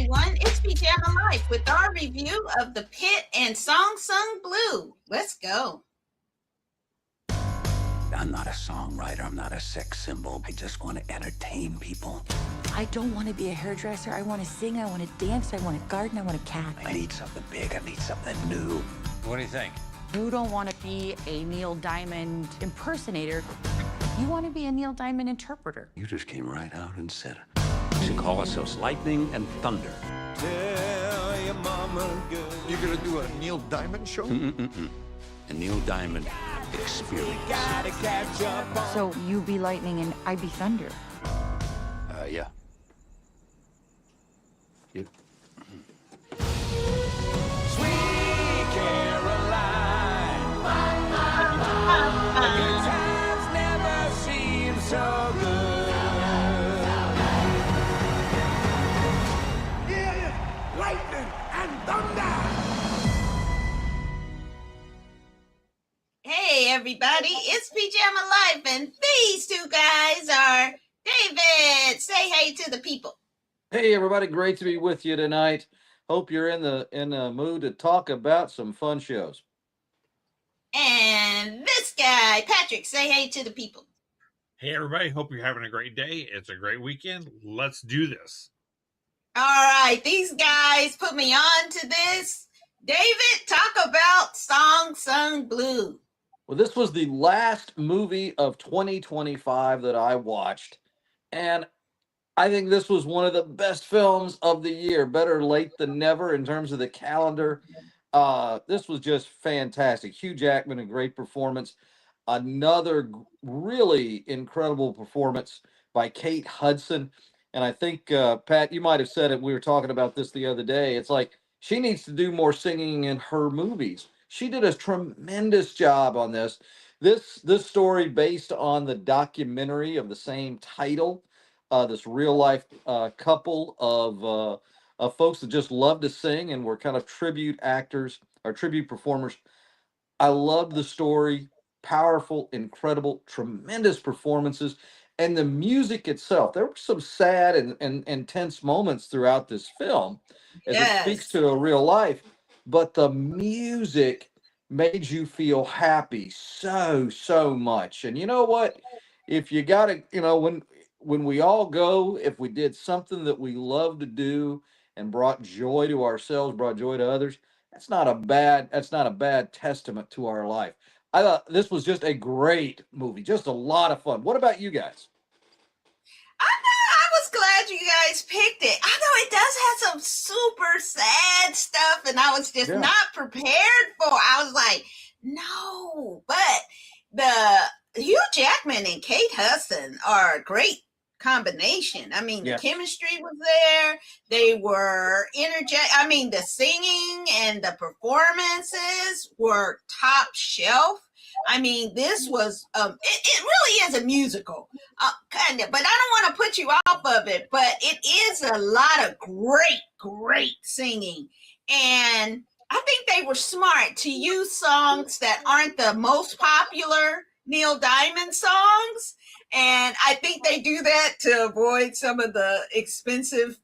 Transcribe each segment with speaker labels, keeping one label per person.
Speaker 1: everyone. It's Pajama Life with our review of the Pitt and Song Sung Blue. Let's go.
Speaker 2: I'm not a songwriter. I'm not a sex symbol. I just want to entertain people.
Speaker 3: I don't want to be a hairdresser. I want to sing. I want to dance. I want to garden. I want a cat.
Speaker 2: I need something big. I need something new. What do you think?
Speaker 3: You don't want to be a Neil Diamond impersonator. You want to be a Neil Diamond interpreter.
Speaker 2: You just came right out and said it. We should call ourselves Lightning and Thunder.
Speaker 4: Tell your mama good.
Speaker 5: You're gonna do a Neil Diamond show?
Speaker 2: A Neil Diamond experience.
Speaker 4: Gotta catch up on.
Speaker 3: So you be lightning and I be thunder.
Speaker 2: Yeah. You.
Speaker 4: Sweet Caroline. Good times never seem so good.
Speaker 5: Here is lightning and thunder!
Speaker 1: Hey, everybody. It's Pajama Life, and these two guys are David. Say hey to the people.
Speaker 6: Hey everybody, great to be with you tonight. Hope you're in the mood to talk about some fun shows.
Speaker 1: And this guy, Patrick. Say hey to the people.
Speaker 7: Hey, everybody. Hope you're having a great day. It's a great weekend. Let's do this.
Speaker 1: All right, these guys put me on to this. David, talk about Song Sung Blue.
Speaker 6: Well, this was the last movie of 2025 that I watched, and I think this was one of the best films of the year. Better late than never in terms of the calendar. This was just fantastic. Hugh Jackman, a great performance. Another really incredible performance by Kate Hudson. And I think, Pat, you might have said it. We were talking about this the other day. It's like she needs to do more singing in her movies. She did a tremendous job on this. This story based on the documentary of the same title. This real life couple of folks that just love to sing and were kind of tribute actors or tribute performers. I loved the story. Powerful, incredible, tremendous performances. And the music itself, there were some sad and tense moments throughout this film as it speaks to a real life, but the music made you feel happy so much. And you know what? If you got to, when we all go, if we did something that we love to do and brought joy to ourselves, brought joy to others, that's not a bad testament to our life. I thought this was just a great movie, just a lot of fun. What about you guys?
Speaker 1: I was glad you guys picked it. I know it does have some super sad stuff, and I was just not prepared for. I was like, no, but the Hugh Jackman and Kate Hudson are a great combination. I mean, the chemistry was there. They were energetic. I mean, the singing and the performances were top shelf. I mean, this was, it really is a musical, kind of, but I don't want to put you off of it, but it is a lot of great singing. And I think they were smart to use songs that aren't the most popular Neil Diamond songs. And I think they do that to avoid some of the expensive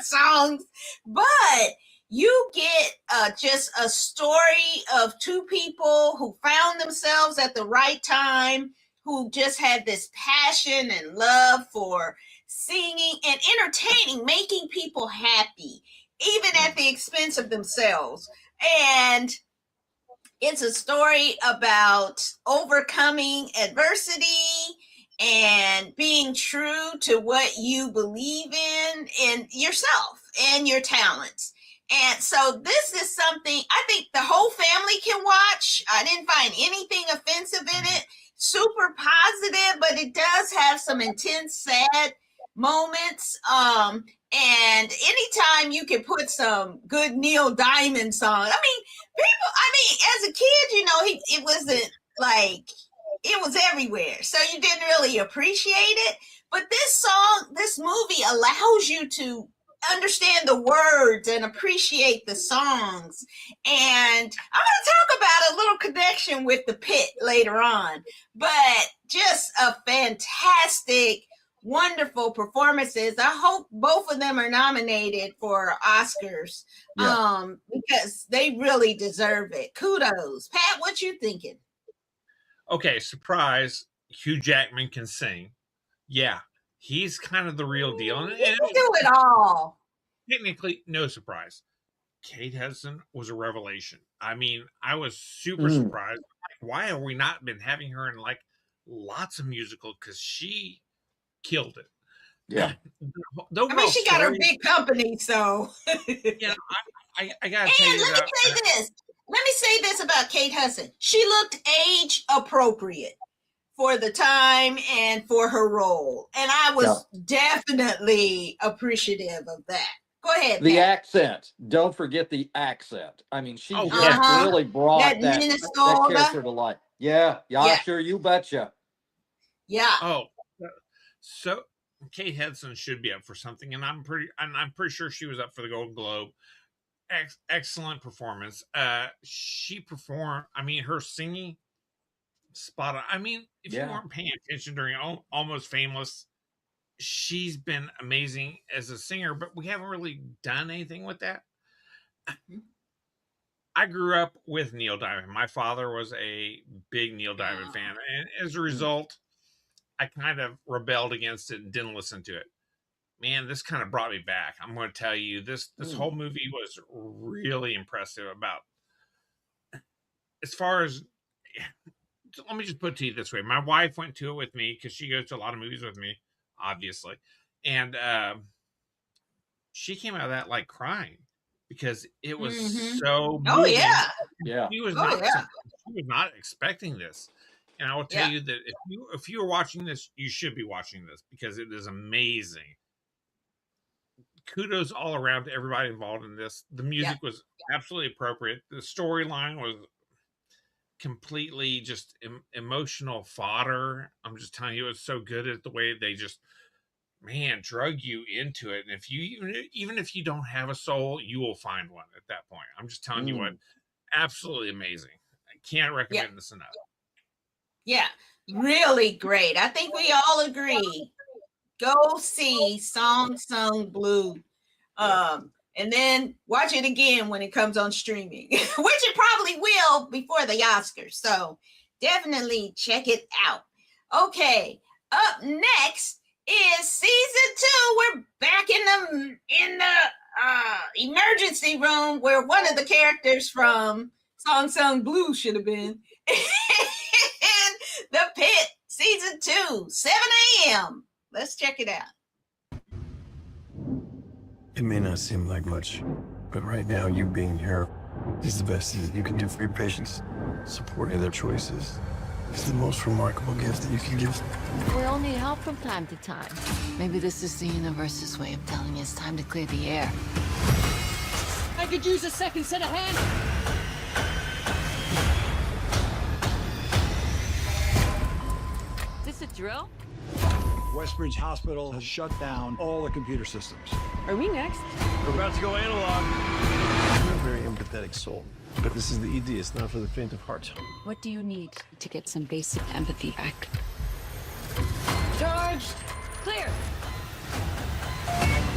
Speaker 1: songs, but you get just a story of two people who found themselves at the right time, who just had this passion and love for singing and entertaining, making people happy, even at the expense of themselves. And it's a story about overcoming adversity and being true to what you believe in yourself and your talents. And so this is something I think the whole family can watch. I didn't find anything offensive in it. Super positive, but it does have some intense, sad moments. And anytime you can put some good Neil Diamond song. As a kid, it wasn't like, it was everywhere. So you didn't really appreciate it. But this movie allows you to understand the words and appreciate the songs. And I'm going to talk about a little connection with the Pitt later on, but just a fantastic, wonderful performances. I hope both of them are nominated for Oscars, because they really deserve it. Kudos. Pat, what you thinking?
Speaker 7: Okay, surprise. Hugh Jackman can sing. Yeah, he's kind of the real deal. And
Speaker 1: He can do it all.
Speaker 7: Technically, no surprise. Kate Hudson was a revelation. I mean, I was super surprised. Like, why have we not been having her in like lots of musicals? Because she killed it.
Speaker 6: Yeah.
Speaker 1: I mean, she got her big company, so.
Speaker 7: Yeah, I gotta tell you
Speaker 1: about. Let me say this about Kate Hudson. She looked age appropriate for the time and for her role, and I was definitely appreciative of that. Go ahead.
Speaker 6: The
Speaker 1: Pat.
Speaker 6: accent. Don't forget the accent. I mean, she really brought that character to life. Yeah, sure, you betcha.
Speaker 1: Yeah.
Speaker 7: Oh, so Kate Hudson should be up for something, and I'm pretty sure she was up for the Golden Globe. Excellent performance. She performed. I mean, her singing, spot on. I mean, if you weren't paying attention during Almost Famous, she's been amazing as a singer, but we haven't really done anything with that. I grew up with Neil Diamond. My father was a big Neil Diamond fan, and as a result, I kind of rebelled against it and didn't listen to it. Man, this kind of brought me back. I'm going to tell you, this whole movie was really impressive. About as far as, let me just put it to you this way: my wife went to it with me because she goes to a lot of movies with me, obviously, and she came out of that like crying because it was so moving.
Speaker 1: Oh yeah,
Speaker 7: She was not expecting this. And I will tell you that if you are watching this, you should be watching this because it is amazing. Kudos all around to everybody involved in this. The music was absolutely appropriate. The storyline was completely just emotional fodder. I'm just telling you, it was so good at the way they just, drug you into it. And if you even if you don't have a soul, you will find one at that point. I'm just telling you what, absolutely amazing. I can't recommend this enough.
Speaker 1: Yeah, really great. I think we all agree. Go see Song Sung Blue. And then watch it again when it comes on streaming, which it probably will before the Oscars. So definitely check it out. Okay, up next is season 2. We're back in the emergency room where one of the characters from Song Sung Blue should have been. And the Pitt, season 2, 7 a.m. Let's check it out.
Speaker 8: It may not seem like much, but right now you being here is the best thing that you can do for your patients. Supporting their choices is the most remarkable gift that you can give.
Speaker 9: We all need help from time to time. Maybe this is the universe's way of telling you it's time to clear the air.
Speaker 10: I could use a second set of hands.
Speaker 9: Is this a drill?
Speaker 11: Westbridge Hospital has shut down all the computer systems.
Speaker 10: Are we next?
Speaker 11: We're about to go analog.
Speaker 8: You're a very empathetic soul, but this is the ED. It's not for the faint of heart.
Speaker 9: What do you need to get some basic empathy back?
Speaker 10: Charged.
Speaker 9: Clear.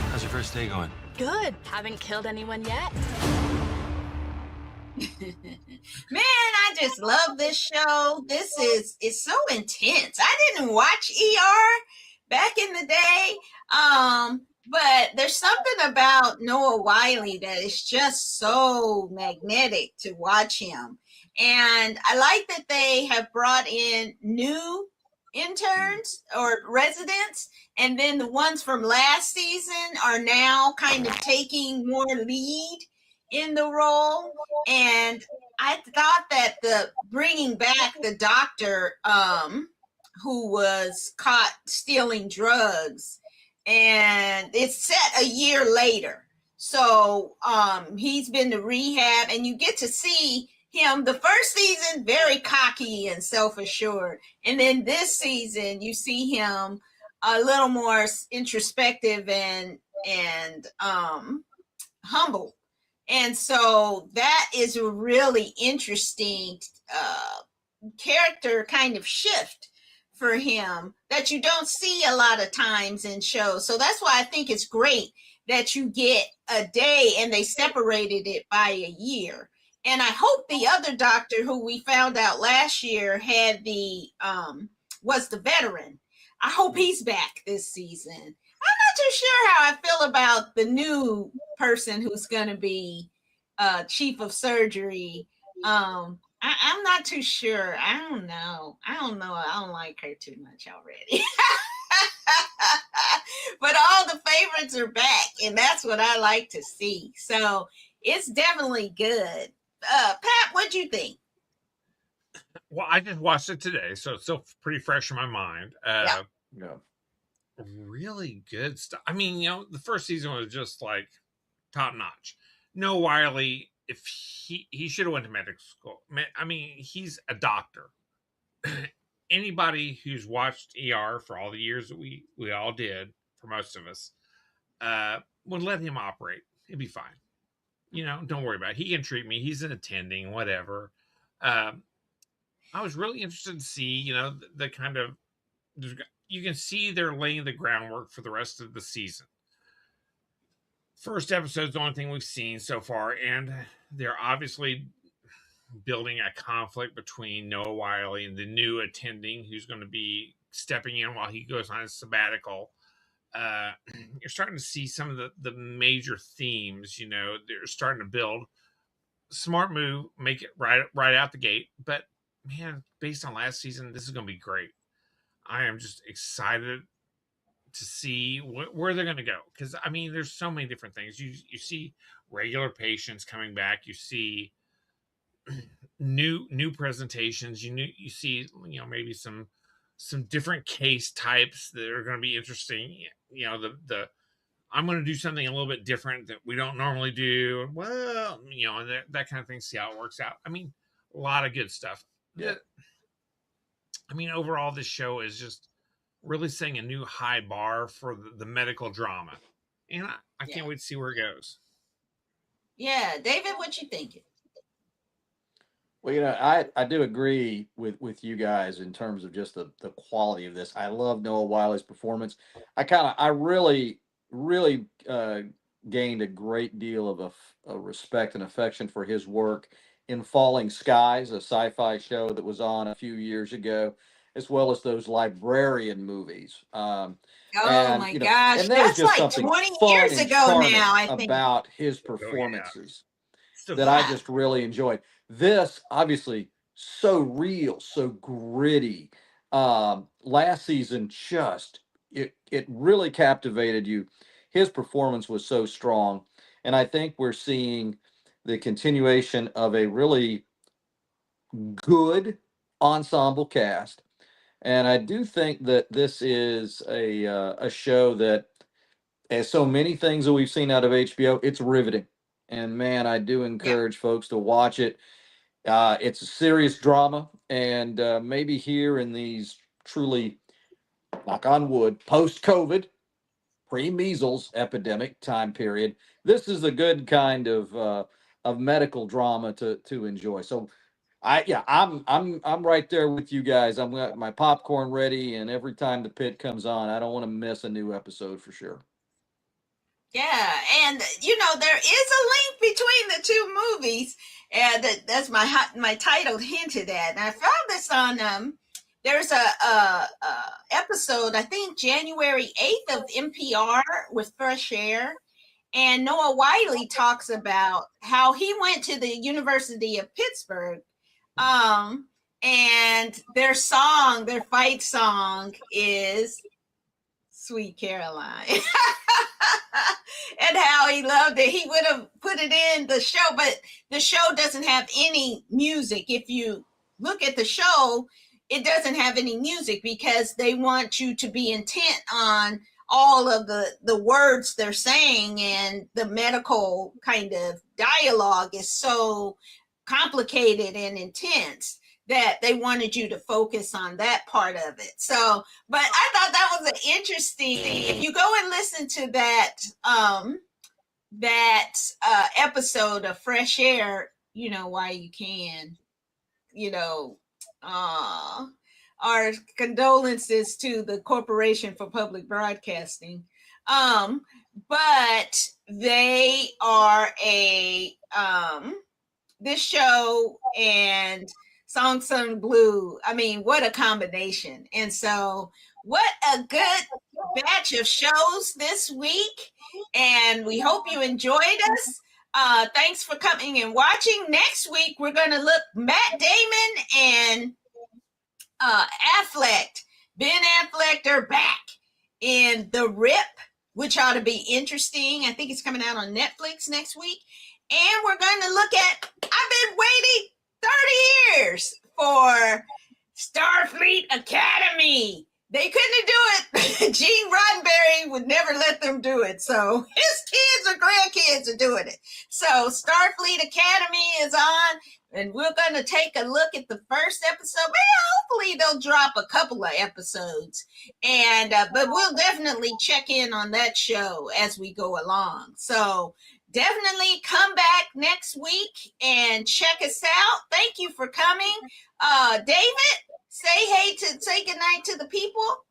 Speaker 8: How's your first day going?
Speaker 9: Good. Haven't killed anyone yet.
Speaker 1: Man, I just love this show. This is so intense. I didn't watch ER back in the day, but there's something about Noah Wiley that is just so magnetic to watch him. And I like that they have brought in new interns or residents, and then the ones from last season are now kind of taking more lead in the role. And I thought that the bringing back the doctor who was caught stealing drugs, and it's set a year later, so he's been to rehab, and you get to see him the first season very cocky and self-assured, and then this season you see him a little more introspective and humble. And so that is a really interesting character kind of shift for him that you don't see a lot of times in shows. So that's why I think it's great that you get a day and they separated it by a year. And I hope the other doctor who we found out last year had was the veteran. I hope he's back this season. I'm not too sure how I feel about the new person who's going to be chief of surgery. I'm not too sure. I don't know. I don't like her too much already. But all the favorites are back, and that's what I like to see. So it's definitely good. Pat, what'd you think?
Speaker 7: Well, I just watched it today, so it's still pretty fresh in my mind.
Speaker 6: Yeah.
Speaker 7: Really good stuff. I mean, the first season was just like top notch. Noah Wiley, if he should have went to medical school. I mean, he's a doctor. Anybody who's watched ER for all the years that we all did, for most of us, would let him operate. It'd be fine. Don't worry about it. He can treat me. He's an attending, whatever. I was really interested to see, the kind of, you can see they're laying the groundwork for the rest of the season. First episode's the only thing we've seen so far, and they're obviously building a conflict between Noah Wiley and the new attending who's going to be stepping in while he goes on his sabbatical. You're starting to see some of the major themes, they're starting to build. Smart move, make it right out the gate. But man, based on last season, this is going to be great. I am just excited to see where they're going to go. Because, I mean, there's so many different things. You see regular patients coming back. You see new presentations. You see, maybe some different case types that are going to be interesting. I'm going to do something a little bit different that we don't normally do. Well, that kind of thing. See how it works out. I mean, a lot of good stuff.
Speaker 6: Yeah.
Speaker 7: I mean, overall, this show is just really setting a new high bar for the medical drama. And I can't wait to see where it goes.
Speaker 1: Yeah. David, what you thinking?
Speaker 6: Well, I do agree with you guys in terms of just the quality of this. I love Noah Wiley's performance. I really gained a great deal of a respect and affection for his work in Falling Skies, a sci-fi show that was on a few years ago, as well as those librarian movies.
Speaker 1: My
Speaker 6: And
Speaker 1: gosh,
Speaker 6: there was
Speaker 1: that's
Speaker 6: just
Speaker 1: like
Speaker 6: something
Speaker 1: 20
Speaker 6: fun
Speaker 1: years
Speaker 6: and
Speaker 1: ago
Speaker 6: charming
Speaker 1: now, I think.
Speaker 6: about his performances that I just really enjoyed. This obviously so real, so gritty. Last season just it really captivated you. His performance was so strong, and I think we're seeing the continuation of a really good ensemble cast. And I do think that this is a show that, as so many things that we've seen out of HBO, it's riveting. And man, I do encourage folks to watch it. It's a serious drama, and maybe here in these truly, knock on wood, post-COVID, pre-measles epidemic time period, this is a good kind of medical drama to enjoy. So, I'm right there with you guys. I'm got my popcorn ready, and every time the Pit comes on, I don't want to miss a new episode for sure.
Speaker 1: Yeah, and there is a link between the two movies, and that's my title hinted at. And I found this on there's a episode, I think January 8th of NPR with Fresh Air, and Noah Wiley talks about how he went to the University of Pittsburgh, and their fight song is Sweet Caroline. And how he loved it. He would have put it in the show, but the show doesn't have any music. If you look at the show, it doesn't have any music because they want you to be intent on all of the words they're saying, and the medical kind of dialogue is so complicated and intense that they wanted you to focus on that part of it. So, but I thought that was an interesting, if you go and listen to that episode of Fresh Air, why you can, our condolences to the Corporation for Public Broadcasting. But they are this show and Song Sung Blue. I mean, what a combination. And so what a good batch of shows this week. And we hope you enjoyed us. Thanks for coming and watching. Next week, we're going to look Matt Damon and Affleck. Ben Affleck, they're back in The Rip, which ought to be interesting. I think it's coming out on Netflix next week. And we're going to look at, I've been waiting 30 years for Starfleet Academy. They couldn't do it. Gene Roddenberry would never let them do it. So his kids or grandkids are doing it. So Starfleet Academy is on, and we're going to take a look at the first episode. Hopefully they'll drop a couple of episodes. And but we'll definitely check in on that show as we go along. So definitely come back next week and check us out. Thank you for coming. David, say goodnight to the people.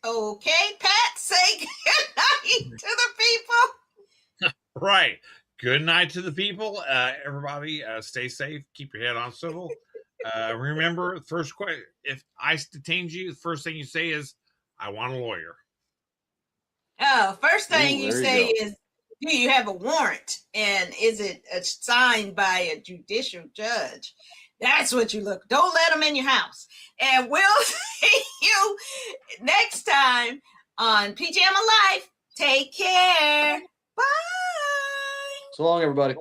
Speaker 1: Okay, Pat, say goodnight to the people.
Speaker 7: Right. Good night to the people. Everybody, stay safe. Keep your head on swivel. Remember, first question: if ICE detains you, the first thing you say is, "I want a lawyer."
Speaker 1: Oh, first thing you say is, do you have a warrant? And is it signed by a judicial judge? That's what you look. Don't let them in your house. And we'll see you next time on PJama Life. Take care. Bye.
Speaker 6: So long, everybody.